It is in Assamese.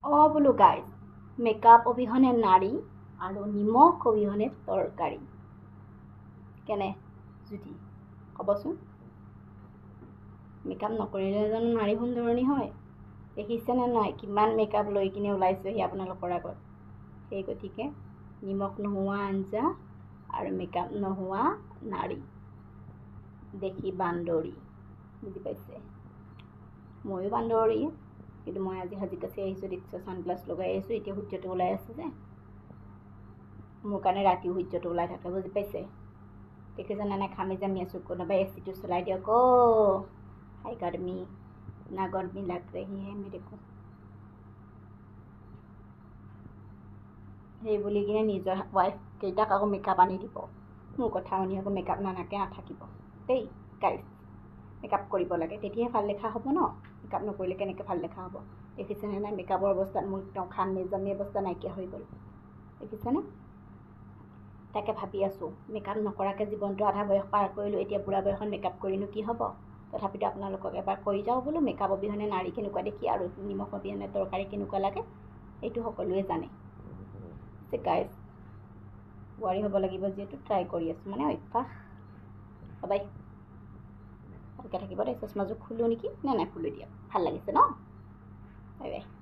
বোলো গাইজ, মেকআপ অবিহনে নাৰী আৰু নিমখ অবিহনে তৰকাৰী। কেনে জুতি ক'বচোন? মেকআপ নকৰিলে জানো নাৰী সুন্দৰণি হয়? দেখিছেনে নাই কিমান মেকআপ লৈ কিনে ওলাইছেহি আপোনালোকৰ আগত? সেই গতিকে নিমখ নোহোৱা আঞ্জা আৰু মেকআপ নোহোৱা নাৰী দেখি বান্দৰী, বুজি পাইছে? ময়ো বান্দৰী, কিন্তু মই আজি সাজি কাচি আহিছোঁ। দেখিছোঁ ছানগ্লাছ লগাই আহিছোঁ। এতিয়া সূৰ্যটো ওলাই আছে যে, মোৰ কাৰণে ৰাতিও সূৰ্যটো ওলাই থাকে, বুজি পাইছে? দেখিছেনে নাই ঘামি জামি আছোঁ? কোনোবাই এচিটো চলাই দিয়ক। হাই গৰমি না গৰমি লাগ ৰহি হে মেৰে কো। সেই বুলি কিনে নিজৰ ৱাইফ কেইটাক আকৌ মেকআপ আনি দিব। মোৰ কথা শুনি আকৌ মেকআপ নানাকে নাথাকিব দেই গাইজ। মেকআপ কৰিব লাগে, তেতিয়াহে ভাল দেখা হ'ব ন। মেকআপ নকৰিলে কেনেকৈ ভাল দেখা হ'ব? দেখিছেনে নাই মেকআপৰ অৱস্থাত মোৰ একদম ঘামি জামি অৱস্থা নাইকিয়া হৈ গ'ল। দেখিছেনে? তাকে ভাবি আছোঁ, মেকআপ নকৰাকৈ জীৱনটো আধা বয়স পাৰ কৰিলোঁ, এতিয়া বুঢ়া বয়সত মেকআপ কৰিনো কি হ'ব? তথাপিতো আপোনালোকক এবাৰ কৈ যাওঁ বোলো, মেকআপ অবিহনে নাৰী কেনেকুৱা দেখি আৰু নিমখ অবিহনে তৰকাৰী কেনেকুৱা লাগে সেইটো সকলোৱে জানে। গাইজ, বোৱাৰী হ'ব লাগিব যিহেতু ট্ৰাই কৰি আছোঁ, মানে অভ্যাস। সবাই ভালকৈ থাকিব দেই। চশমাযোৰ খোলোঁ নেকি? নাই খুলি দিয়ক, ভাল লাগিছে ন? Bye bye.